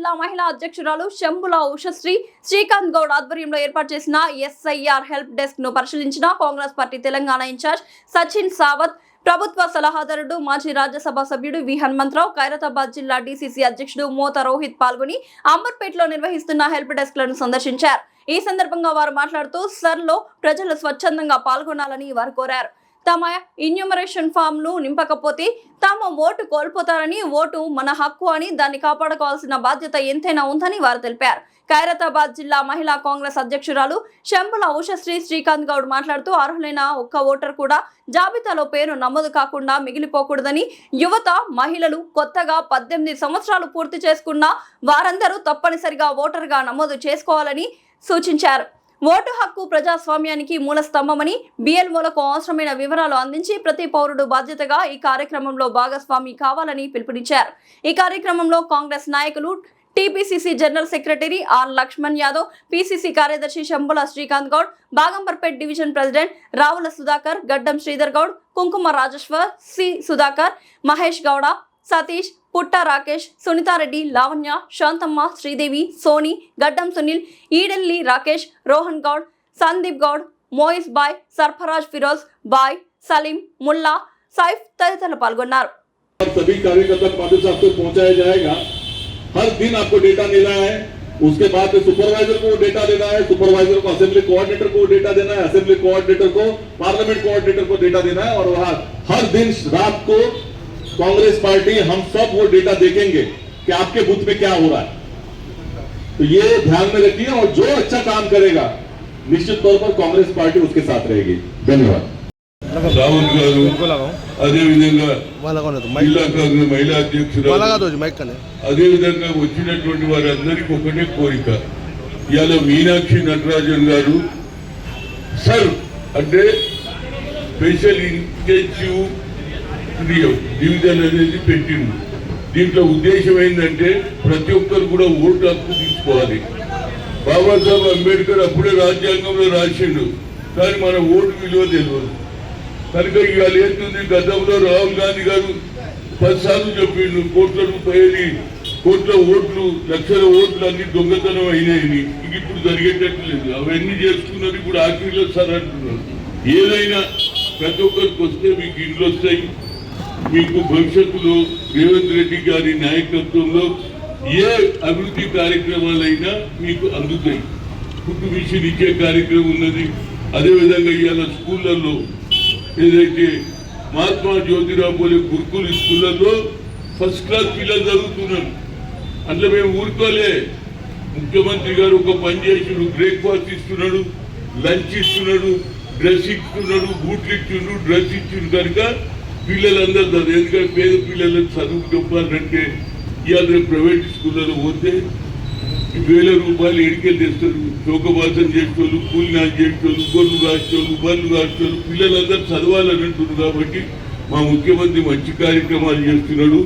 జిల్లా మహిళా అధ్యక్షురాలు శంభుల ఉషశ్రీ శ్రీకాంత్ గౌడ్ ఆధ్వర్యంలో ఏర్పాటు చేసిన ఎస్ఐఆర్ హెల్ప్ డెస్క్ ను పరిశీలించిన కాంగ్రెస్ పార్టీ తెలంగాణ ఇన్ఛార్జ్ సచిన్ సావత్, ప్రభుత్వ సలహాదారుడు మాజీ రాజ్యసభ సభ్యుడు వి హనుమంతరావు, ఖైరతాబాద్ జిల్లా డీసీసీ అధ్యక్షుడు మోత రోహిత్ పాల్గొని అంబర్పేటలో నిర్వహిస్తున్న హెల్ప్ డెస్క్ లను సందర్శించారు. ఈ సందర్భంగా వారు మాట్లాడుతూ సర్లో ప్రజలు స్వచ్ఛందంగా పాల్గొనాలని వారు కోరారు. తమ ఇన్యూమరేషన్ ఫామ్ ను నింపకపోతే తమ ఓటు కోల్పోతారని, ఓటు మన హక్కు అని దాన్ని కాపాడుకోవాల్సిన బాధ్యత ఎంతైనా ఉందని వారు తెలిపారు. ఖైరతాబాద్ జిల్లా మహిళా కాంగ్రెస్ అధ్యక్షురాలు శంభుల ఉషశ్రీ శ్రీకాంత్ గౌడ్ మాట్లాడుతూ అర్హులైన ఒక్క ఓటర్ కూడా జాబితాలో పేరు నమోదు కాకుండా మిగిలిపోకూడదని, యువత, మహిళలు, కొత్తగా 18 సంవత్సరాలు పూర్తి చేసుకున్న వారందరూ తప్పనిసరిగా ఓటర్గా నమోదు చేసుకోవాలని సూచించారు. ఓటు హక్కు ప్రజాస్వామ్యానికి మూల స్తంభమని, బిఎల్ఓలకు అవసరమైన వివరాలు అందించి ప్రతి పౌరుడు బాధ్యతగా ఈ కార్యక్రమంలో భాగస్వామి కావాలని పిలుపునిచ్చారు. ఈ కార్యక్రమంలో కాంగ్రెస్ నాయకులు, TPCC general secretary R Lakshman Yadav, PCC కార్యదర్శి Shambhula Srikanth Goud, Bagambarpet division president Ravula Sudhakar, Gaddam Sridhar Goud, Kunkuma Rajeshwar, C Sudhakar, Mahesh Gouda, Satish, Putta Rakesh, Sunitha Reddy, Lavanya, Shanthamma, Sridevi, Soni, Gaddam Sunil, Edelli Rakesh, Rohan Goud, Sandeep Goud, Moiz Bhai, Sarfaraz Feroz Bhai, Saleem, Mulla, Saif తదితరులు పాల్గొన్నారు. सभी कार्यकर्ता पार्टी साहब तक पहुंचाया जाएगा. हर दिन आपको डेटा देना है. उसके बाद सुपरवाइजर को डेटा देना है, सुपरवाइजर को असेंबली कोऑर्डिनेटर को डेटा देना है, असेंबली कोऑर्डिनेटर को पार्लियामेंट कोऑर्डिनेटर को डेटा देना है. और वहां हर दिन रात को कांग्रेस पार्टी हम सब वो डेटा देखेंगे कि आपके बूथ में क्या हो रहा है. तो ये ध्यान में रखिए और जो अच्छा काम करेगा निश्चित तौर पर कांग्रेस पार्टी उसके साथ रहेगी. धन्यवाद. రాహుల్ గారు, అదేవిధంగా జిల్లా కాంగ్రెస్ మహిళా అధ్యక్షురాలు, అదేవిధంగా వచ్చినటువంటి వారందరికీ ఒకటే కోరిక. ఇవాళ మీనాక్షి నటరాజన్ గారు సర్ అంటే స్పెషల్ ఇంటెన్సివ్ డివిజన్ అనేది పెట్టిండు. దీంట్లో ఉద్దేశం ఏంటంటే ప్రతి ఒక్కరు కూడా ఓటు హక్కు తీసుకోవాలి. బాబాసాహెబ్ అంబేద్కర్ అప్పుడే రాజ్యాంగంలో రాసిండు, కానీ మన ఓటు విలువ తెలియదు. కనుక ఇవాళ ఏంటుంది, గతంలో రాహుల్ గాంధీ గారు 10 సార్లు చెప్పిండు కోట్ల రూపాయలు, కోట్ల ఓట్లు, లక్షల ఓట్లు అన్ని దొంగతనం అయినాయని. ఇప్పుడు జరిగేటట్టు లేదు. అవన్నీ చేసుకున్నారు. ఇప్పుడు ఆఖరిలో సార్ అంటున్నారు. ఏదైనా ప్రతి ఒక్కరికి వస్తే మీకు ఇండ్లు వస్తాయి. మీకు భవిష్యత్తులో రేవంత్ రెడ్డి గారి నాయకత్వంలో ఏ అభివృద్ధి కార్యక్రమాలైనా మీకు అందుతాయి. ఫుడ్ మిషన్ ఇచ్చే కార్యక్రమం ఉన్నది. అదేవిధంగా ఇవాళ స్కూళ్ళల్లో ఏదైతే మహాత్మా జ్యోతిరావు పూలే గురుకుల స్కూళ్ళల్లో ఫస్ట్ క్లాస్ పిల్లలు చదువుతున్నారు. అట్లా మేము ఊరుకోలే. ముఖ్యమంత్రి గారు ఒక పని చేసినాడు, బ్రేక్ఫాస్ట్ ఇస్తున్నాడు, లంచ్ ఇస్తున్నాడు, డ్రెస్ ఇస్తున్నాడు, బూట్లు ఇచ్చిండు, డ్రెస్ ఇచ్చిండు. కనుక పిల్లలందరూ చదువు. ఎందుకంటే పేద పిల్లలకు చదువు చెప్పాలంటే ఇవాళ ప్రైవేట్ స్కూళ్ళలో పోతే 1000 రూపాయలు ఎడికెళ్ళి తెస్తారు. చౌకబాసం చేసేవాళ్ళు, కూలినాలు చేసేవాళ్ళు, గొర్రెలు కాసేవాళ్ళు, బళ్ళు కాసేవాళ్ళు, పిల్లలందరూ చదవాలని అంటున్నారు. కాబట్టి మా ముఖ్యమంత్రి మంచి కార్యక్రమాలు చేస్తున్నాడు.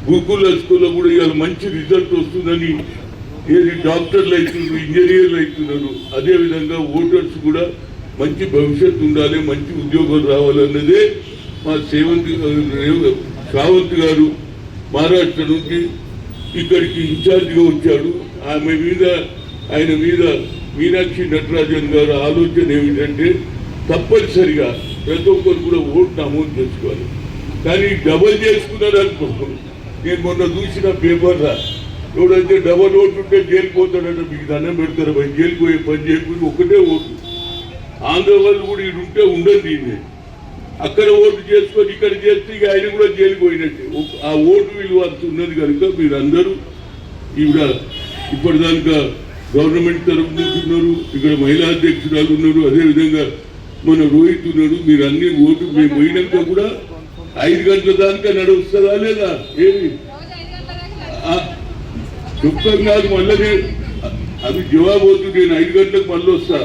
గురుకుల స్కూల్లో కూడా ఇవాళ మంచి రిజల్ట్ వస్తుందని ఏది డాక్టర్లు అవుతున్నారు, ఇంజనీర్లు అవుతున్నారు. అదేవిధంగా ఓటర్స్ కూడా మంచి భవిష్యత్తు ఉండాలి, మంచి ఉద్యోగాలు రావాలన్నదే మా సావంత్ గారు మహారాష్ట్ర నుంచి ఇక్కడికి ఇన్ఛార్జిగా వచ్చాడు. ఆయన మీద మీనాక్షి నటరాజన్ గారు ఆలోచన ఏమిటంటే తప్పనిసరిగా ప్రతి ఒక్కరు కూడా ఓటు నమోదు చేసుకోవాలి. కానీ డబల్ చేసుకున్నారు అనుకో. నేను మొన్న చూసిన పేపర్లా ఎవడైతే డబల్ ఓటు ఉంటే జైలుకి పోతాడంటే మీకు దండం పెడతారు. జైలుకి పోయే పని చేయకుండా ఒకటే ఓటు. ఆంధ్ర వాళ్ళు కూడా ఇది ఉంటే ఉండదు. దీన్ని అక్కడ ఓటు చేసుకొని ఇక్కడ చేస్తే ఇక ఆయన కూడా జైలుకి పోయినట్టే. ఆ ఓటు విలువ అంత ఉన్నది కనుక మీరందరూ ఇప్పటిదాకా గవర్నమెంట్ తరఫు నుంచి ఉన్నారు, ఇక్కడ మహిళా అధ్యక్షురాలు ఉన్నారు, అదేవిధంగా మన రోహిత్ ఉన్నాడు. మీరు అన్ని ఓటు మేము పోయినాక కూడా 5 గంటల దాకా నడుస్తుందా లేదా? ఏమి చెప్తాం కాదు. మళ్ళీ అది జవాబు అవుతుంది. నేను 5 గంటలకు మళ్ళీ వస్తా.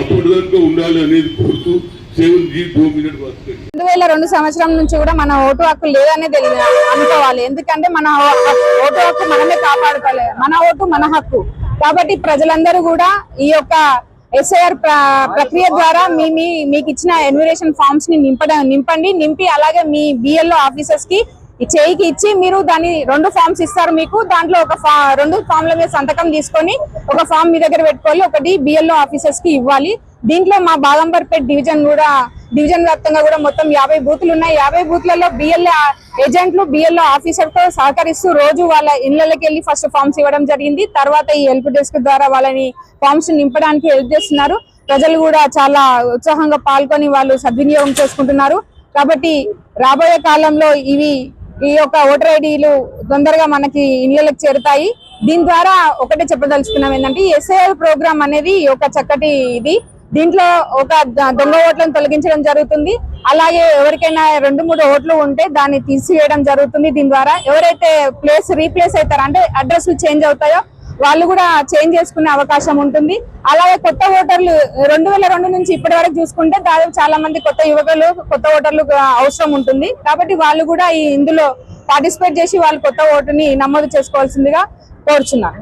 అప్పటిదాకా ఉండాలి అనేది కోరుతూ 2002 సంవత్సరం నుంచి కూడా మన ఓటు హక్కు లేదనే అనుకోవాలి. ఎందుకంటే మన ఓటు హక్కు మనమే కాపాడుకోలేదు. మన ఓటు మన హక్కు. కాబట్టి ప్రజలందరూ కూడా ఈ యొక్క ఎస్ఐఆర్ ప్రక్రియ ద్వారా మీకు ఇచ్చిన ఎన్యూమరేషన్ ఫామ్స్ ని నింపండి. నింపి అలాగే మీ బిఎల్ఓ ఆఫీసర్స్ కి ఈ చేయికి ఇచ్చి మీరు దాన్ని 2 ఫామ్స్ ఇస్తారు మీకు. దాంట్లో ఒక 2 ఫామ్ల మీద సంతకం తీసుకొని ఒక ఫామ్ మీ దగ్గర పెట్టుకోవాలి, ఒకటి బిఎల్ఓ ఆఫీసర్స్ కి ఇవ్వాలి. దీంట్లో మా బాగంబర్పేట్ డివిజన్ వ్యాప్తంగా కూడా మొత్తం 50 బూతులు ఉన్నాయి. 50 బూత్లలో బిఎల్ఏ ఏజెంట్లు బిఎల్ఓ ఆఫీసర్ తో సహకరిస్తూ రోజు వాళ్ళ ఇళ్లకి వెళ్ళి ఫస్ట్ ఫామ్స్ ఇవ్వడం జరిగింది. తర్వాత ఈ హెల్ప్ డెస్క్ ద్వారా వాళ్ళని ఫామ్స్ నింపడానికి హెల్ప్ చేస్తున్నారు. ప్రజలు కూడా చాలా ఉత్సాహంగా పాల్గొని వాళ్ళు సద్వినియోగం చేసుకుంటున్నారు. కాబట్టి రాబోయే కాలంలో ఈ యొక్క ఓటర్ ఐడీలు తొందరగా మనకి ఇళ్లకి చేరుతాయి. దీని ద్వారా ఒకటే చెప్పదలుచుకున్నాం ఏంటంటే ఎస్ఐఆర్ ప్రోగ్రామ్ అనేది ఒక చక్కటి ఇది. దీంట్లో ఒక దొంగ ఓట్లను తొలగించడం జరుగుతుంది. అలాగే ఎవరికైనా 2-3 ఓట్లు ఉంటే దాన్ని తీసివేయడం జరుగుతుంది. దీని ద్వారా ఎవరైతే రీప్లేస్ అవుతారో అంటే అడ్రస్లు చేంజ్ అవుతాయో వాళ్ళు కూడా చేంజ్ చేసుకునే అవకాశం ఉంటుంది. అలాగే కొత్త ఓటర్లు 2002 నుంచి ఇప్పటి వరకు చూసుకుంటే దాదాపు చాలా మంది కొత్త ఓటర్లు అవసరం ఉంటుంది. కాబట్టి వాళ్ళు కూడా ఇందులో పార్టిసిపేట్ చేసి వాళ్ళు కొత్త ఓటుని నమోదు చేసుకోవాల్సిందిగా కోరుచున్నాం.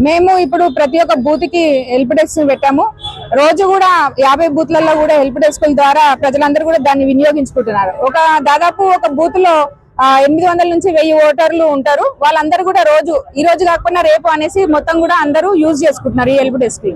మేము ఇప్పుడు ప్రతి ఒక్క బూత్ కి హెల్ప్ డెస్క్ పెట్టాము. రోజు కూడా 50 బూత్లలో కూడా హెల్ప్ డెస్క్ ద్వారా ప్రజలందరూ కూడా దాన్ని వినియోగించుకుంటున్నారు. దాదాపు ఒక బూత్ లో 800 నుంచి 1000 ఓటర్లు ఉంటారు. వాళ్ళందరూ కూడా ఈ రోజు కాకుండా రేపు అనేసి మొత్తం కూడా అందరూ యూజ్ చేసుకుంటున్నారు ఈ హెల్ప్ డెస్క్.